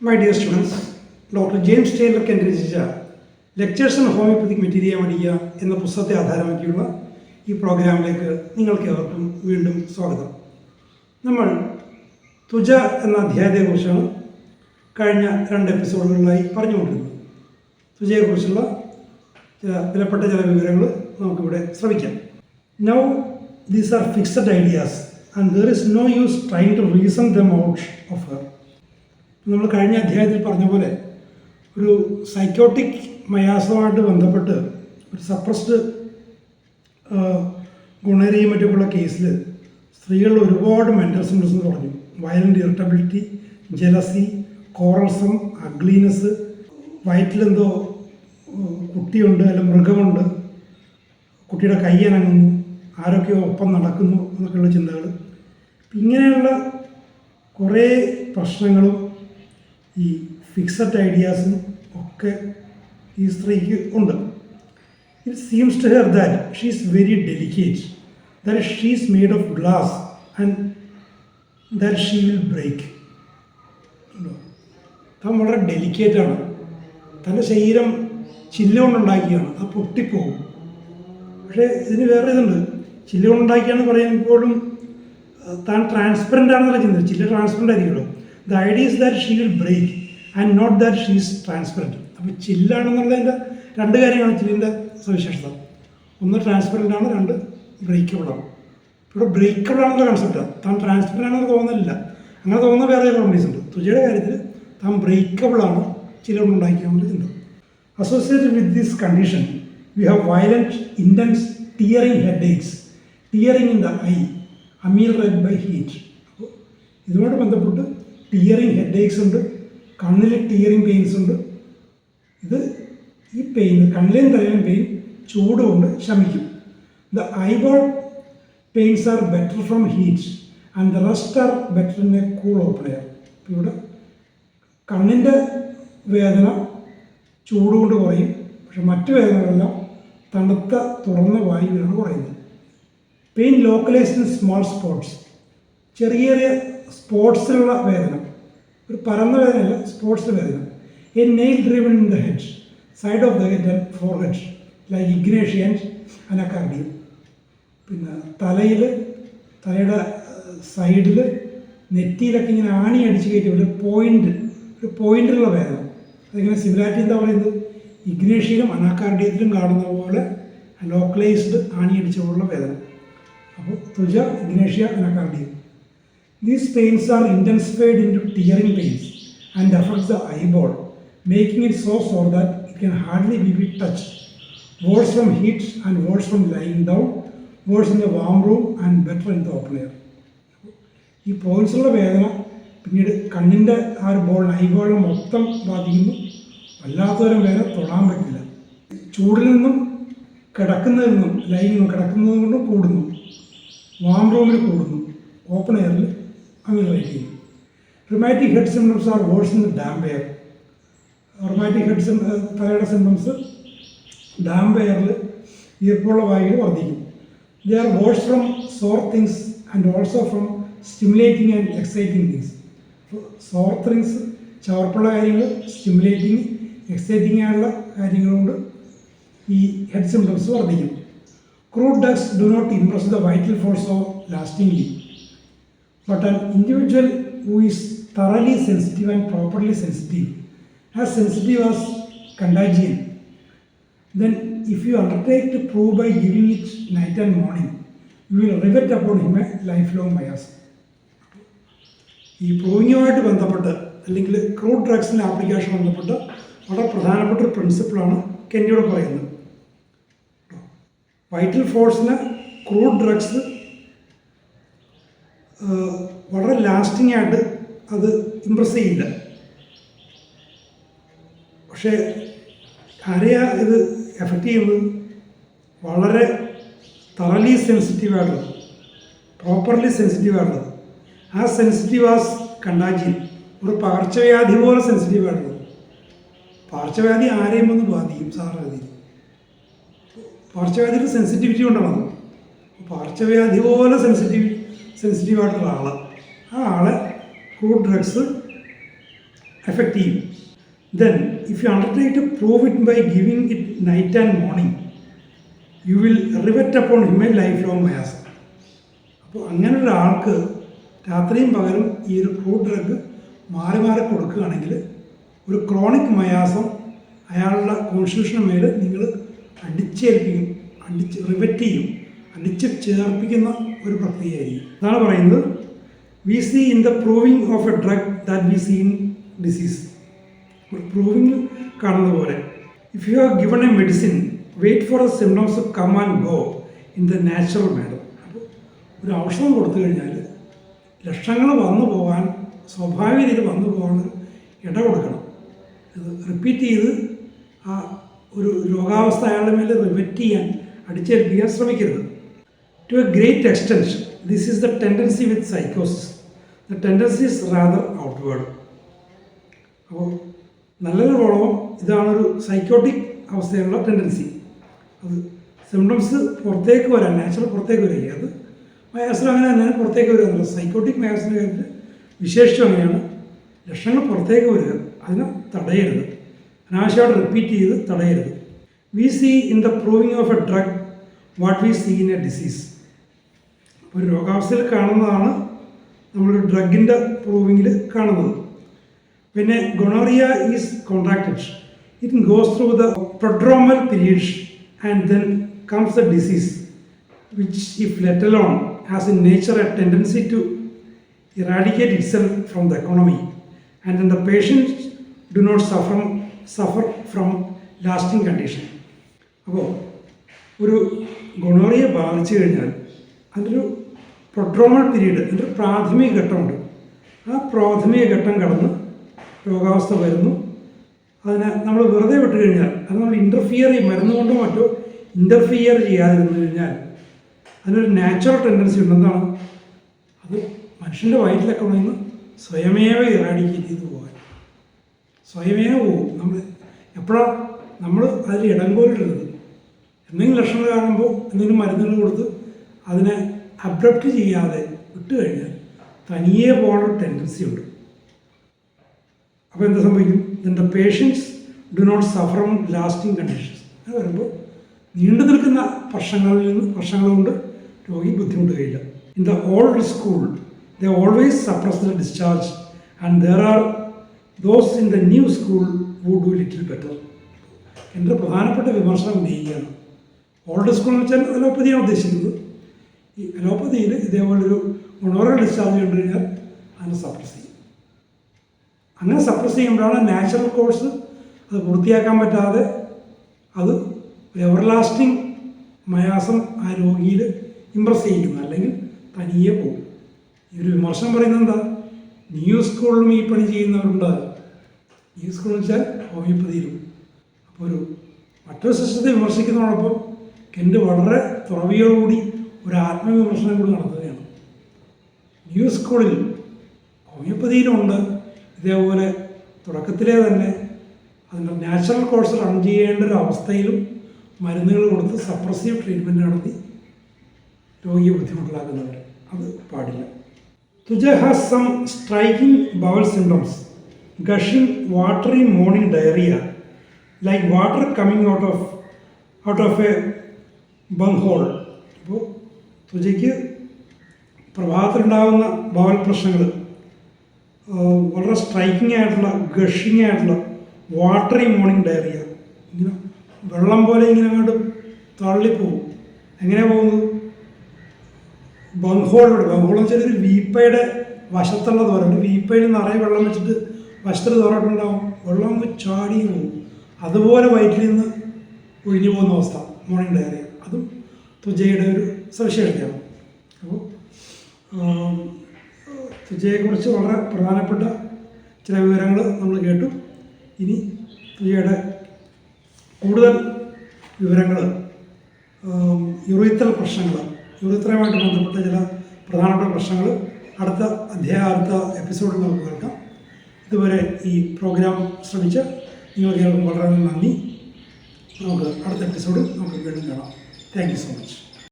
My dear students, doctor James Tyler Kent രചിച്ച lectures on homoeopathic മെറ്റീരിയ മടിയ എന്ന പുസ്തകത്തെ ആധാരമാക്കിയുള്ള ഈ പ്രോഗ്രാമിലേക്ക് നിങ്ങൾക്ക് ഏവർക്കും വീണ്ടും സ്വാഗതം. നമ്മൾ തുജ എന്ന അധ്യായത്തെക്കുറിച്ചാണ് കഴിഞ്ഞ 2 എപ്പിസോഡുകളിലായി പറഞ്ഞുകൊണ്ടിരുന്നത്. തുജയെക്കുറിച്ചുള്ള വിലപ്പെട്ട ചില വിവരങ്ങൾ നമുക്കിവിടെ ശ്രമിക്കാം. Now these are fixed ideas and there is no use trying to reason them out of her. നമ്മൾ കഴിഞ്ഞ അധ്യായത്തിൽ പറഞ്ഞ പോലെ ഒരു സൈക്കോട്ടിക് മയാസമായിട്ട് ബന്ധപ്പെട്ട് ഒരു സപ്രസ്ഡ് ഗുണരിയും മറ്റുമുള്ള കേസിൽ സ്ത്രീകളിൽ ഒരുപാട് മെൻ്റൽ സിംപ്റ്റംസ് പറഞ്ഞു. വയലൻ്റ് ഇറിറ്റബിലിറ്റി, ജലസി, കോറൽസം, അഗ്ലീനെസ്, വയറ്റിലെന്തോ കുട്ടിയുണ്ട് അല്ല മൃഗമുണ്ട്, കുട്ടിയുടെ കൈ അനങ്ങുന്നു, ആരൊക്കെയോ ഒപ്പം നടക്കുന്നു എന്നൊക്കെയുള്ള ചിന്തകൾ. ഇങ്ങനെയുള്ള കുറേ പ്രശ്നങ്ങളും ഈ ഫിക്സഡ് ഐഡിയാസും ഒക്കെ ഈ സ്ത്രീക്ക് ഉണ്ട്. It seems to her that she is very delicate, that she is made of glass and that she will break. താൻ വളരെ ഡെലിക്കേറ്റാണ്, തൻ്റെ ശരീരം ചില്ലുകൊണ്ടുണ്ടാക്കിയാണ്, അത് പൊട്ടിപ്പോകും. പക്ഷേ ഇതിന് വേറെ ഇതുണ്ട്. ചില്ലുകൊണ്ടുണ്ടാക്കിയാണെന്ന് പറയുമ്പോഴും താൻ ട്രാൻസ്പെറൻ്റ് ആണെന്നുള്ള ചിന്ത. ചില്ല് ട്രാൻസ്പെറൻ്റ് ആയിരിക്കുമല്ലോ. The idea is that she will break and not that she is transparent. അപ്പോൾ ചില്ലാണെന്നുള്ളതിൻ്റെ 2 കാര്യമാണ് ചില്ലിൻ്റെ സവിശേഷത. ഒന്ന് ട്രാൻസ്പെറൻ്റ് ആണ്, 2 ബ്രേക്കബിളാണ്. ഇവിടെ ബ്രേക്കബിൾ ആണെന്നുള്ള കൺസെപ്റ്റാണ്. താൻ ട്രാൻസ്പെറൻ്റ് ആണെന്ന് തോന്നുന്നില്ല. അങ്ങനെ തോന്നുന്ന വേറെ റെമഡീസ് ഉണ്ട്. തുജയുടെ കാര്യത്തിൽ താൻ ബ്രേക്കബിളാണ്, ചില്ലുകൊണ്ടുണ്ടാക്കിയാണെന്നുള്ള ചിന്ത. Associated with this condition we have violent intense tearing headaches, tearing in the eye ameliorate by heat. അപ്പോൾ ഇതുമായിട്ട് ബന്ധപ്പെട്ട് ടിയറിങ് ഹെഡേക്സ് ഉണ്ട്, കണ്ണിൽ ടിയറിങ് പെയിൻസ് ഉണ്ട്. ഇത് ഈ പെയിൻ, കണ്ണിലേയും തലയിലും പെയിൻ ചൂട് കൊണ്ട് ശമിക്കും. The eyeball pains are better from heat and the rest are better in a cool open air. ഇവിടെ കണ്ണിൻ്റെ വേദന ചൂട് കൊണ്ട് കുറയും, പക്ഷെ മറ്റു വേദനകളെല്ലാം തണുത്ത തുറന്ന വായുവിലാണ് കുറയുന്നത്. Pain localised in small spots, ചെറിയ ചെറിയ സ്പോട്ട്സിലുള്ള വേദന, ഒരു പരന്ന വേദനയല്ല, സ്പോട്ട്സിൽ വേദന. A nail driven in the head, side of the head and forehead like Ignatia and Anacardium. പിന്നെ തലയുടെ സൈഡിൽ നെറ്റിയിലൊക്കെ ഇങ്ങനെ ആണി അടിച്ച് കയറ്റി ഒരു പോയിന്റിലുള്ള വേദന. അതിങ്ങനെ സിമിലാരിറ്റി എന്താ പറയുന്നത്, ഇഗ്നേഷ്യയിലും അനാക്കാർഡിയത്തിലും കാണുന്ന പോലെ ലോക്കലൈസ്ഡ് ആണി അടിച്ച പോലുള്ള വേദന. അപ്പോൾ Thuja, Ignatia, Anacardium. These pains are intensified into tearing pains and affects the eyeball, making it so sore that it can hardly be touched. Worse from heat and worse from lying down, worse in the warm room and better in the open air. ഈ പോയിൻസുള്ള വേദന പിന്നീട് കണ്ണിൻ്റെ ആ ഒരു ഐബോളിനെ മൊത്തം ബാധിക്കുന്നു. വല്ലാത്തവരും വേദന തൊടാൻ പറ്റില്ല. ചൂടിൽ നിന്നും കിടക്കുന്നതിൽ നിന്നും കിടക്കുന്നത് കൊണ്ടും കൂടുന്നു, വാം റൂമിൽ കൂടുന്നു, ഓപ്പൺ എയറിൽ അമീൽറേറ്റ് ചെയ്യും. Rheumatic head symptoms are worse in damp air. Rheumatic head തലയുടെ സിംപ്റ്റംസ് ഡാംപ് എയറിൽ ഈർപ്പമുള്ള വായുവിൽ വർദ്ധിക്കും. They are worse from sour things and also from stimulating and exciting things. Sour things, ചവർപ്പുള്ള കാര്യങ്ങൾ, സ്റ്റിമുലേറ്റിംഗ്, എക്സൈറ്റിംഗ് ആയുള്ള കാര്യങ്ങളുകൊണ്ട് ഈ ഹെഡ് സിംപ്റ്റംസ് വർദ്ധിക്കും. Crude ducts do not impress the vital force so lastingly, but an individual who is thoroughly sensitive and properly sensitive, as sensitive as contagion, then if you undertake to prove by giving it night and morning, you will rivet upon him a lifelong bias. ഈ പ്രൂവിങ്ങുമായിട്ട് ബന്ധപ്പെട്ട് അല്ലെങ്കിൽ crude ഡ്രഗ്സിൻ്റെ application ബന്ധപ്പെട്ട് വളരെ പ്രധാനപ്പെട്ട ഒരു പ്രിൻസിപ്പിളാണ് കെന്നിയോട് പറയുന്നത്. Vital ഫോഴ്സിന് crude drugs വളരെ lasting ആയിട്ട് അത് ഇമ്പ്രസ് ചെയ്യില്ല. പക്ഷേ ആരെയാ ഇത് എഫക്റ്റ് ചെയ്യുന്നത്? വളരെ തറലി സെൻസിറ്റീവായിട്ടുള്ളത്, പ്രോപ്പർലി സെൻസിറ്റീവായിട്ടുള്ളത്. ആ സെൻസിറ്റീവ് ആസ് കണ്ടാജിയൻ, ഒരു പകർച്ചവ്യാധി പോലെ സെൻസിറ്റീവായിട്ടുള്ളത്. പകർച്ചവ്യാധി ആരെയും ഒന്ന് ബാധിക്കും സാധാരണഗതിയിൽ. പകർച്ചവ്യാധിയുടെ സെൻസിറ്റിവിറ്റി കൊണ്ടാണ്. പകർച്ചവ്യാധി പോലെ സെൻസിറ്റീവായിട്ടുള്ള ആൾ, ആ ആളെ crude drugs affect you. Then, if you undertake to prove it by giving it night and morning, you will rivet upon him a lifelong miasm. അപ്പോൾ അങ്ങനെ ഒരാൾക്ക് രാത്രിയും പകലും ഈ ഒരു ക്രൂഡ് ഡ്രഗ് മാറി മാറി കൊടുക്കുകയാണെങ്കിൽ ഒരു ക്രോണിക് മയാസം അയാളുടെ കോൺസ്റ്റിറ്റ്യൂഷന് മേൽ നിങ്ങൾ അടിച്ചേൽപ്പിക്കും, റിവെറ്റ് ചെയ്യും, അടിച്ച് ചേർപ്പിക്കുന്ന ഒരു പ്രക്രിയയായിരിക്കും. അതാണ് പറയുന്നത് we see in the proving of a drug that we see in disease. Proving കാണുന്ന പോലെ if you have given a medicine wait for a symptoms come and go in the natural manner. അപ്പോൾ ഒരു ഔഷധം കൊടുത്തു കഴിഞ്ഞാൽ ലക്ഷങ്ങൾ വന്നു പോകാൻ, സ്വാഭാവിക രീതിയിൽ വന്നു പോകാൻ ഇട കൊടുക്കണം. ഇത് റിപ്പീറ്റ് ചെയ്ത് ആ ഒരു രോഗാവസ്ഥ അയാളുടെ മേൽ റിവെറ്റ് ചെയ്യാൻ, അടിച്ചേൽപ്പിക്കാൻ ശ്രമിക്കരുത്. To a great extent this is the tendency with സൈക്കോസിസ്. The tendency is rather outward. അപ്പോൾ നല്ലൊരോളം ഇതാണൊരു സൈക്കോട്ടിക് അവസ്ഥയിലുള്ള ടെൻഡൻസി. അത് സിംറ്റംസ് പുറത്തേക്ക് വരാൻ, നാച്ചുറൽ പുറത്തേക്ക് വരിക. അത് മയാസിനും അങ്ങനെ തന്നെ പുറത്തേക്ക് വരിക. സൈക്കോട്ടിക് മയാസിൻ്റെ കാര്യത്തിൽ വിശേഷിച്ചും അങ്ങനെയാണ്. ലക്ഷണങ്ങൾ പുറത്തേക്ക് വരിക, അതിനെ തടയരുത്, അനാവശ്യമായിട്ട് റിപ്പീറ്റ് ചെയ്ത് തടയരുത്. We see in the proving of a drug what we see in a disease. ഒരു രോഗാവസ്ഥയിൽ കാണുന്നതാണ് നമ്മളൊരു ഡ്രഗിൻ്റെ പ്രൂവിങ്ങിൽ കാണുന്നത്. പിന്നെ gonorrhoea is contracted, it goes through the prodromal periods and then comes the disease which if let alone has in nature a tendency to eradicate itself from the economy, and then the patients do not suffer from lasting condition. അപ്പോൾ ഒരു gonorrhoea ബാധിച്ചു കഴിഞ്ഞാൽ അതിൻ്റെ ഒരു പ്രൊഡ്രോമൽ period, അതിൻ്റെ ഒരു പ്രാഥമിക ഘട്ടമുണ്ട്. ആ പ്രാഥമിക ഘട്ടം കടന്ന് രോഗാവസ്ഥ വരുന്നു. അതിനെ നമ്മൾ വെറുതെ വിട്ട് കഴിഞ്ഞാൽ, അത് നമ്മൾ ഇൻ്റർഫിയർ ചെയ്യും, മരുന്ന് കൊണ്ടോ മറ്റോ ഇൻ്റർഫിയർ ചെയ്യാതിരുന്നു കഴിഞ്ഞാൽ അതിനൊരു നാച്ചുറൽ ടെൻഡൻസി ഉണ്ടെന്നാണ്. അത് മനുഷ്യൻ്റെ വയറ്റിലൊക്കെ നിന്ന് സ്വയമേവ ഇറാഡിക്കേറ്റ് ചെയ്ത് പോകാൻ, സ്വയമേവ പോകും. നമ്മൾ എപ്പോഴാണ് നമ്മൾ അതിൽ ഇടങ്കോലിടുന്നത്? എന്തെങ്കിലും ലക്ഷണങ്ങൾ കാണുമ്പോൾ എന്തെങ്കിലും മരുന്നുകൾ കൊടുത്ത് അതിനെ അബ്രപ്റ്റ് ചെയ്യാതെ വിട്ട് കഴിഞ്ഞാൽ തനിയെ പോകാനുള്ള ടെൻഡൻസി ഉണ്ട്. അപ്പോൾ എന്താ സംഭവിക്കും? Then patients do not suffer from lasting conditions. അത് വരുമ്പോൾ നീണ്ടു നിൽക്കുന്ന വർഷങ്ങൾ കൊണ്ട് രോഗി ബുദ്ധിമുട്ടുകയില്ല. In the old school they always suppress the discharge and there are those in the new school who do little better. എൻ്റെ പ്രധാനപ്പെട്ട വിമർശനം ഉന്നയിക്കുകയാണ്. ഓൾഡ് സ്കൂൾ എന്ന് വെച്ചാൽ അലോപ്പതിയാണ് ഉദ്ദേശിക്കുന്നത്. ഈ അലോപ്പതിയിൽ ഇതേപോലൊരു ഗുണോറൽ ഡിസ്ചാർജ് കണ്ടു കഴിഞ്ഞാൽ അതിനെ സപ്രസ് ചെയ്യും. അങ്ങനെ സപ്രസ് ചെയ്യുമ്പോഴാണ് നാച്ചുറൽ കോഴ്സ് അത് പൂർത്തിയാക്കാൻ പറ്റാതെ അത് ഒരു എവർലാസ്റ്റിംഗ് മയാസം ആ രോഗിയിൽ ഇമ്പ്രസ് ചെയ്യിക്കുന്നത്, അല്ലെങ്കിൽ തനിയെ പോകും. ഈ ഒരു വിമർശനം പറയുന്നത് എന്താ? ന്യൂ സ്കൂളിലും ഈ പണി ചെയ്യുന്നവരുണ്ട്. ന്യൂ സ്കൂൾ എന്ന് വെച്ചാൽ ഹോമിയോപ്പതിയിലും. അപ്പോൾ ഒരു മറ്റൊരു സിസ്റ്റത്തെ വിമർശിക്കുന്നതോടൊപ്പം കെൻ്റ് വളരെ തുറവിയോടുകൂടി ഒരു ആത്മവിമർശനം കൂടി നടത്തുകയാണ്. ന്യൂ സ്കൂളിൽ ഹോമിയോപ്പതിയിലുണ്ട് ഇതേപോലെ തുടക്കത്തിലേ തന്നെ അതിൻ്റെ നാച്ചുറൽ കോഴ്സ് റൺ ചെയ്യേണ്ട ഒരു അവസ്ഥയിലും മരുന്നുകൾ കൊടുത്ത് സപ്രസീവ് ട്രീറ്റ്മെൻറ്റ് നടത്തി രോഗിയെ ബുദ്ധിമുട്ടിലാക്കുന്നവർ. അത് പാടില്ല. Thuja has some striking bowel symptoms, gushing watery morning diarrhoea like water coming out of a bung hole. അപ്പോൾ തുജയ്ക്ക് പ്രഭാതത്തിലുണ്ടാകുന്ന ബവൽ പ്രശ്നങ്ങൾ, വളരെ സ്ട്രൈക്കിംഗ് ആയിട്ടുള്ള, ഗഷിംഗ് ആയിട്ടുള്ള വാട്ടറി മോർണിംഗ് ഡയറിയ, ഇങ്ങനെ വെള്ളം പോലെ ഇങ്ങനെ അങ്ങോട്ട് തള്ളിപ്പോവും. എങ്ങനെയാണ് പോകുന്നത്? ബങ്ഹോളിലൂടെ. ബങ്ഹോൾ എന്ന് വെച്ചാൽ ഒരു വീപ്പയുടെ വശത്തുള്ള ദൂരം. ഒരു വീപ്പയിൽ നിറയെ വെള്ളം വെച്ചിട്ട് വശത്തിൽ ദൂരമായിട്ടുണ്ടാവും, വെള്ളം ഒന്ന് ചാടി പോകും. അതുപോലെ വയറ്റിൽ നിന്ന് ഒഴിഞ്ഞു പോകുന്ന അവസ്ഥ മോർണിംഗ് ഡയറിയ. അതും തുജയുടെ ഒരു സവിശേഷതയാണ്. അപ്പോൾ തുജയെക്കുറിച്ച് വളരെ പ്രധാനപ്പെട്ട ചില വിവരങ്ങൾ നമ്മൾ കേട്ടു. ഇനി തുജയുടെ കൂടുതൽ വിവരങ്ങൾ, യുറീത്രൽ പ്രശ്നങ്ങൾ, യുറീത്രയുമായിട്ട് ബന്ധപ്പെട്ട ചില പ്രധാനപ്പെട്ട പ്രശ്നങ്ങൾ അടുത്ത എപ്പിസോഡിൽ നമുക്ക് കേൾക്കാം. ഇതുവരെ ഈ പ്രോഗ്രാം ശ്രമിച്ച് നിങ്ങൾ കേൾക്കും വളരെ നന്ദി. നമുക്ക് അടുത്ത എപ്പിസോഡിൽ നമുക്ക് വീണ്ടും കാണാം. Thank you so much.